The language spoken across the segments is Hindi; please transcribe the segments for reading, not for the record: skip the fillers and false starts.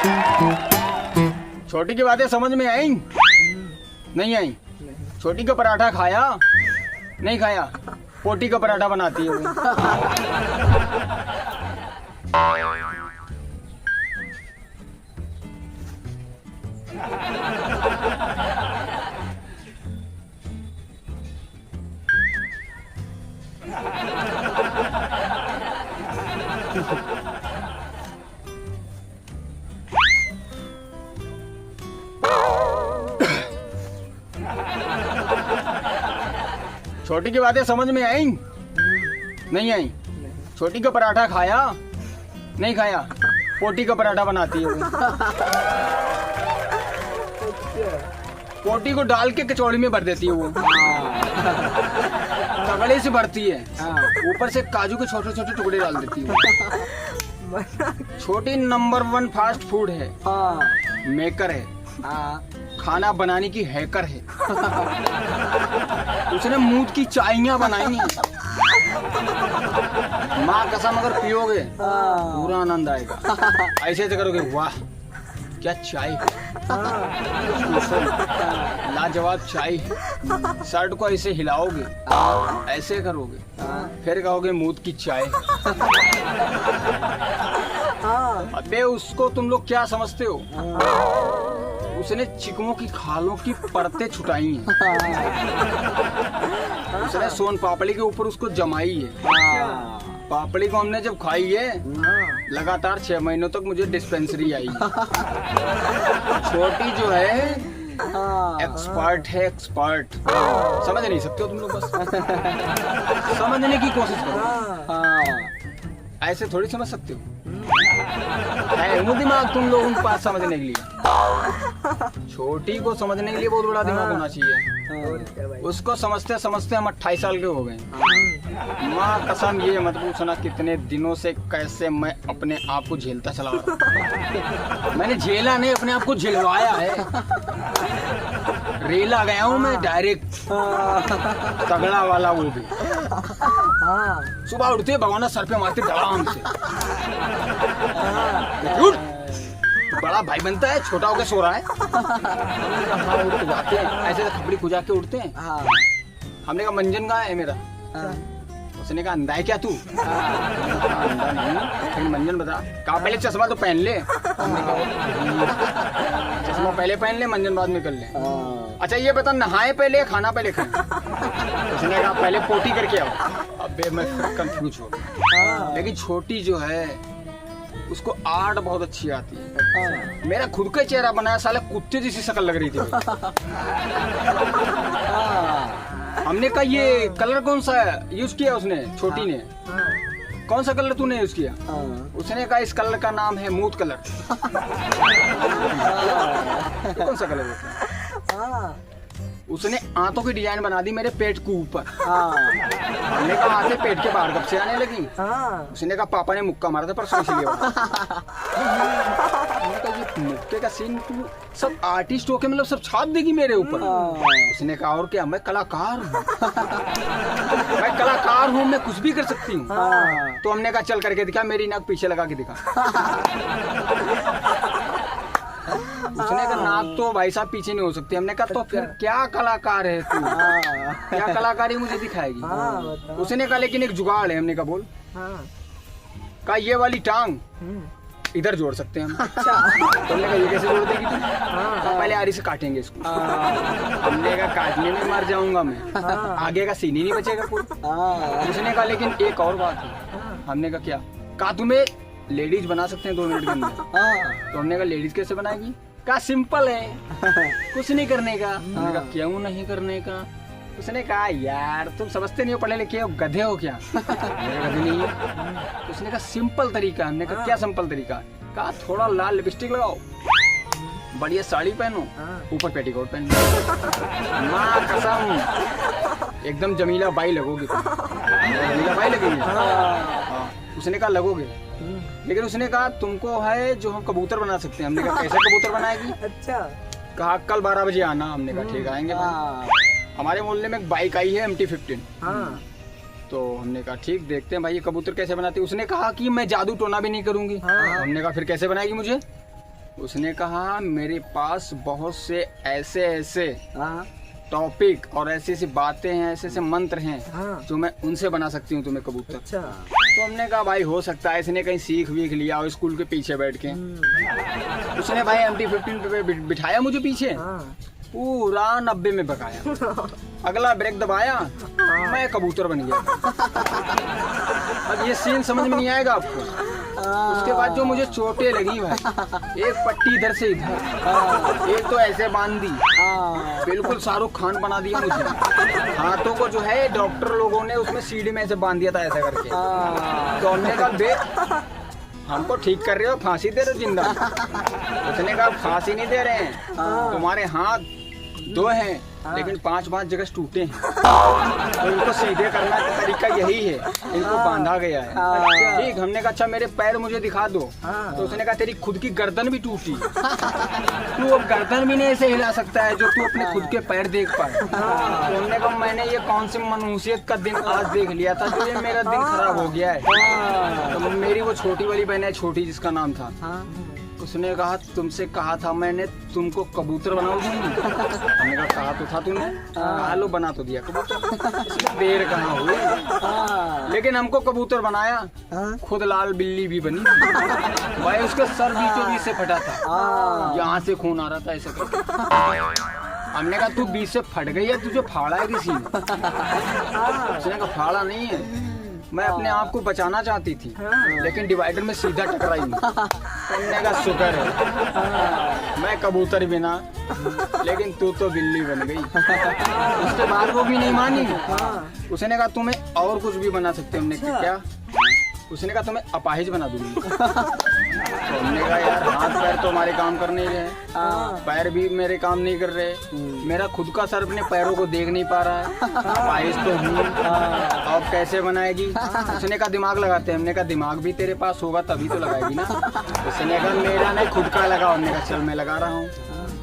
छोटी की बातें समझ में आई? नहीं आई? छोटी का पराठा खाया? नहीं खाया? पोटी का पराठा बनाती है वो। छोटी की बातें समझ में आई? नहीं आई? छोटी का पराठा खाया? नहीं खाया? पोटी का पराठा बनाती है वो। पोटी को डाल के कचौड़ी में भर देती है वो। तगड़े से भरती है, ऊपर से काजू के छोटे छोटे टुकड़े डाल देती है। छोटी नंबर 1 फास्ट फूड है, मेकर है, खाना बनाने की हैकर है। उसने मूड की चाइयां बनाई हैं। माँ कसम अगर पियोगे पूरा आनंद आएगा। ऐसे तो करोगे, वाह क्या चाय, लाजवाब चाय। शर्ट को ऐसे हिलाओगे, ऐसे करोगे, फिर कहोगे मूड की चाय। अबे उसको तुम लोग क्या समझते हो? उसने चिकनों की खालों की परतें छुटाई हैं। उसने सोन पापड़ी के ऊपर उसको जमाई है। पापड़ी को हमने जब खाई है, लगातार 6 महीनों तक मुझे डिस्पेंसरी आई। छोटी जो है एक्सपर्ट है, एक्सपर्ट। समझ नहीं सकते हो तुम लोग, बस समझने की कोशिश करो। ऐसे थोड़ी समझ सकते हो, है वो दिमाग तुम लोगों के पास समझने के लिए। छोटी को समझने के लिए बहुत बड़ा दिमाग होना चाहिए। उसको समझते समझते हम 28 साल के हो गए। माँ कसम ये मत पूछना कितने दिनों से कैसे मैं अपने आप को झेलता चला रहा हूँ। मैंने झेला नहीं, अपने आप को झिलवाया है। रेला गया हूँ मैं डायरेक्ट, तगड़ा वाला वो भी। सुबह उठते भगवान सर पे मारते डराम से। उठ, बड़ा भाई बनता है, छोटा होकर सो रहा है। उठ के जाते हैं ऐसे खपड़ी खुजा के उठते हैं। हमने कहा मंजन कहाँ है मेरा? उसने कहा अंधा है क्या तू? अंधा नहीं, मंजन बता। कहा पहले चश्मा तो पहन ले। चश्मा पहले पहन ले, मंजन बाद में कर ले। अच्छा ये बता, नहाए पहले खाना पहले खाए? उसने कहा पहले पोटी करके आओ। अबे मैं कंफ्यूज हो गया। लेकिन छोटी जो है उसको आर्ट बहुत अच्छी आती है। मेरा खुद का चेहरा बनाया, साला कुत्ते जैसी शक्ल लग रही थी। हमने कहा ये कलर कौन सा यूज किया उसने? छोटी ने कौन सा कलर तूने यूज किया? उसने कहा इस कलर का नाम है मूत कलर। कौन सा कलर होता है? उसने आंतों की डिजाइन बना दी मेरे पेट के ऊपर। हमने कहा आते पेट के बाहर कब से आने लगी? उसने कहा पापा ने मुक्का मारा था परसों इसलिए। मुक्के का सीन तू सब आर्टिस्ट होके मतलब सब छाप देगी मेरे ऊपर। उसने कहा और क्या, मैं कलाकार हूँ। मैं कलाकार हूँ, मैं कुछ भी कर सकती हूँ। तो हमने कहा चल करके दिखा, मेरी नाक पीछे लगा के दिखा। उसने कहा नाक तो भाई साहब पीछे नहीं हो सकती। हमने कहा तो फिर क्या कलाकार है तू? क्या कलाकारी मुझे दिखाएगी? उसने कहा लेकिन एक जुगाड़ है। हमने कहा बोल। कहा ये वाली टांग इधर जोड़ सकते हैं हम। अच्छा। तो हमने कहा ये कैसे जोड़ देगी तू? पहले आरी से काटेंगे इसको। हमने कहा काटने में मर जाऊंगा मैं, आगे का सीन ही नहीं बचेगा कोई। उसने कहा लेकिन एक और बात है। हमने कहा क्या? कहा तुम्हें लेडीज बना सकते हैं 2 मिनट के अंदर। तो हमने कहा लेडीज कैसे बनाएगी? कहा सिंपल है, कुछ नहीं करने का। हमने कहा क्यों नहीं करने का? उसने कहा यार तुम समझते नहीं हो, पढ़े लिखे हो, गधे हो क्या? गधे नहीं है। उसने कहा सिंपल तरीका। हमने कहा क्या सिंपल तरीका? कहा थोड़ा लाल लिपस्टिक लगाओ, बढ़िया साड़ी पहनो, ऊपर पेटीकोट पहन लो। माँ कसम एकदम जमीला बाई लगोगी। जमीला बाई लगेगी। उसने कहा लगोगे, लेकिन उसने कहा तुमको है जो हम कबूतर बना सकते हैं। हमने कहा कैसे कबूतर बनाएगी? अच्छा। कहा कल 12 बजे आना। हमने कहा ठीक आएंगे। हमारे मोहल्ले में एक बाइक आई है MT-15। तो हमने कहा ठीक देखते हैं भाई ये कबूतर कैसे बनाती है। उसने कहा कि मैं जादू टोना भी नहीं करूंगी। हमने कहा फिर कैसे बनाएगी मुझे? उसने कहा मेरे पास बहुत से ऐसे टॉपिक और ऐसी ऐसी बातें हैं, ऐसे ऐसे मंत्र हैं जो मैं उनसे बना सकती हूँ तुम्हें कबूतर। अच्छा। तो हमने कहा भाई हो सकता है इसने कहीं सीख वीख लिया और स्कूल के पीछे बैठ के। उसने भाई MT-15 पे बिठाया मुझे पीछे, पूरा 90 में भगाया। अगला ब्रेक दबाया, मैं कबूतर बन गया। अब ये सीन समझ में नहीं आएगा आपको। उसके बाद जो मुझे चोटें लगी भाई, एक पट्टी इधर से इधर, एक तो ऐसे बांध दी, बिल्कुल शाहरुख खान बना दिया मुझे। हाथों को जो है डॉक्टर लोगों ने उसमें सीढ़ी में ऐसे बांध दिया था ऐसा करके। तो हमने कहा बे हमको ठीक कर रहे हो, फांसी दे रहे हो जिंदा? उसने कहा फांसी नहीं दे रहे हैं, तुम्हारे हाथ 2 हैं लेकिन 5 जगह टूटे हैं, तो इनको सीधे करने का तरीका यही है, इनको बांधा गया है। ठीक, हमने कहा अच्छा मेरे पैर मुझे दिखा दो। तो उसने कहा तेरी खुद की गर्दन भी टूटी, तू अब गर्दन भी नहीं ऐसे हिला सकता है जो तू अपने खुद के पैर देख पाए। तो हमने कहा मैंने ये कौन सी मनुष्यत का दिन आज देख लिया था जो ये मेरा दिन खराब हो गया है। तो मेरी वो छोटी वाली बहन है, छोटी जिसका नाम था, उसने कहा तुमसे कहा था मैंने तुमको कबूतर बना दूंगी। हमने कहा तो था तूने, कहा लो बना तो दिया कबूतर, इसमें देर कहाँ हुई। लेकिन हमको कबूतर बनाया, खुद लाल बिल्ली भी बनी भाई। उसका सर बीचों बीच से फटा था, यहाँ से खून आ रहा था ऐसे करके। हमने कहा तू बीच से फट गई है, तुझे फाड़ा है किसी ने? उसने कहा फाड़ा नहीं है, मैं अपने आप को बचाना चाहती थी लेकिन डिवाइडर में सीधा टकराई। हमने कहा शुक्र है मैं कबूतर बिना, लेकिन तू तो बिल्ली बन गई। उसके बाद वो भी नहीं मानी। उसने कहा तुम्हें और कुछ भी बना सकते। हमने कहा क्या? उसने कहा तुम्हें अपाहिज बना दूंगी। तो हमने कहा यार हाथ पैर तो हमारे काम कर नहीं रहे, पैर भी मेरे काम नहीं कर रहे, मेरा खुद का सर अपने पैरों को देख नहीं पा रहा है, अपाहिज तो हूँ, अब कैसे बनाएगी? उसने कहा दिमाग लगाते हैं। हमने कहा दिमाग भी तेरे पास होगा तभी तो लगाएगी ना। उसने कहा मेरा नहीं खुद का लगा। हमने कहा चल मैं लगा रहा हूँ।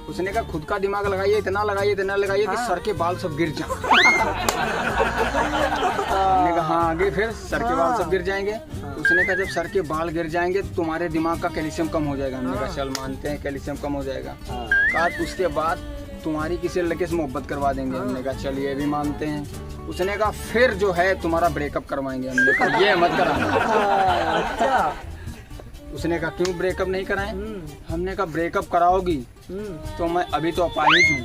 उसने कहा खुद का दिमाग लगाइए, इतना लगाइए कि सर के बाल सब गिर जाए। हमने कहा हाँ आगे फिर सर के बाल सब गिर जाएंगे। उसने कहा जब सर के बाल गिर जाएंगे तुम्हारे दिमाग का कैल्शियम कम हो जाएगा। हमने कहा चल मानते हैं कैल्शियम कम हो जाएगा। कहा उसके बाद तुम्हारी किसी लड़के से मोहब्बत करवा देंगे। हमने कहा चल ये भी मानते हैं। उसने कहा फिर जो है तुम्हारा ब्रेकअप करवाएंगे। हमने कहा ये मत कराना। उसने कहा क्यों ब्रेकअप नहीं कराएं? हमने कहा ब्रेकअप कराओगी तो मैं अभी तो अपाहिज हूँ,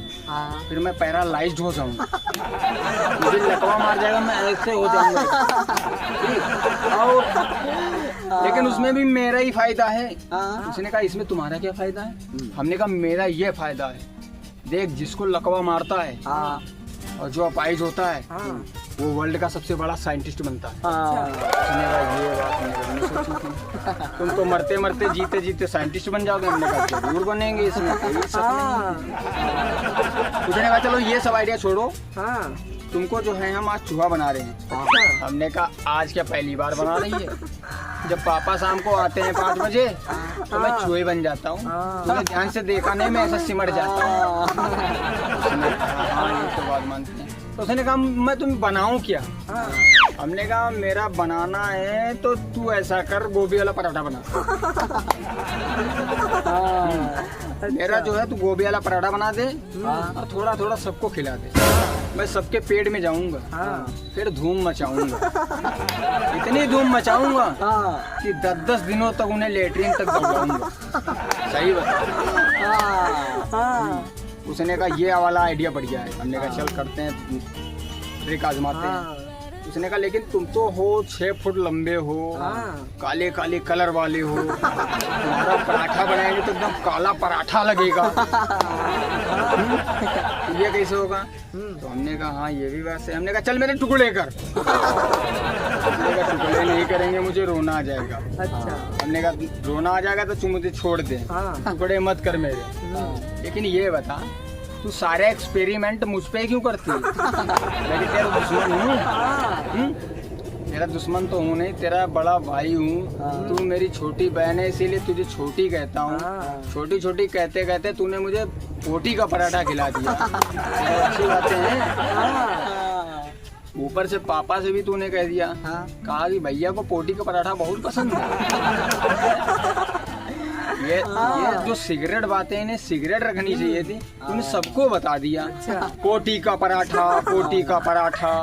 फिर मैं पैरालाइज्ड हो जाऊंगा, मुझे लकवा मार जाएगा, मैं ऐसे हो जाऊंगा। लेकिन उसमें भी मेरा ही फायदा है। उसने कहा इसमें तुम्हारा क्या फायदा है? हमने कहा मेरा ये फायदा है, देख जिसको लकवा मारता है और जो अपाहिज होता है वो वर्ल्ड का सबसे बड़ा साइंटिस्ट बनता है। उसने कहा ये बात मैंने सोची थी, तुम तो मरते मरते जीते जीते साइंटिस्ट बन जाओगे। हमने कहा जरूर बनेंगे, इसमें कोई शक नहीं। उसने कहा चलो ये सब आइडिया छोड़ो, तुमको जो है हम आज चूहा बना रहे हैं। हमने कहा आज क्या पहली बार बना रही है? जब पापा शाम को आते हैं 5 बजे तो मैं चूहे बन जाता हूँ, तुम्हें ध्यान से देखा नहीं मैं ऐसा सिमट जाता हूँ। हाँ ये तो बात मानते हैं। तो उसने कहा मैं तुम्हें बनाऊं क्या? हमने कहा मेरा बनाना है तो तू ऐसा कर गोभी वाला पराठा बना। मेरा जो है तू गोभी वाला पराठा बना दे और थोड़ा थोड़ा सबको खिला दे, मैं सबके पेट में जाऊंगा, फिर धूम मचाऊंगा, इतनी धूम मचाऊंगा कि 10-10 दिनों तक उन्हें लेटरिन तक दौड़ाऊंगा। सही बात। उसने कहा ये वाला आइडिया बढ़िया है। हमने कहा चल करते हैं, ट्रिक आजमाते हैं। उसने कहा लेकिन तुम तो हो 6 फुट लंबे हो, काले काले कलर वाले हो, तुम्हारा पराठा बनाएंगे तो एकदम काला पराठा लगेगा। ये कैसे होगा? तो हमने कहा हाँ ये भी बात है। हमने कहा चल मेरे टुकड़े कर। हमने कहा टुकड़े नहीं करेंगे मुझे रोना आ जाएगा। अच्छा। हमने कहा रोना आ जाएगा तो तू मुझे छोड़ दे, टुकड़े मत कर मेरे। लेकिन ये बता तू सारे एक्सपेरिमेंट मुझ पे क्यों करती है? मैं तेरा दुश्मन हूँ? तेरा दुश्मन तो हूँ नहीं, तेरा बड़ा भाई हूँ। तू मेरी छोटी बहन है इसीलिए तुझे छोटी कहता हूँ। छोटी छोटी कहते कहते तूने मुझे पोटी का पराठा खिला दिया। अच्छी बातें हैं। ऊपर से पापा से भी तूने कह दिया, कहा कि भैया को पोटी का पराठा बहुत पसंद है। ये जो सिगरेट बातें इन्हें सिगरेट रखनी चाहिए थी, तूने सबको बता दिया। कोटी का पराठा, कोटी का पराठा,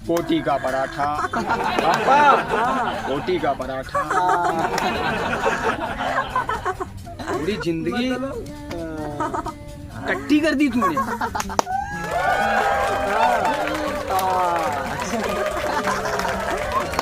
कोटी का पराठा, पापा कोटी का पराठा। पूरी जिंदगी कट्टी कर दी तूने।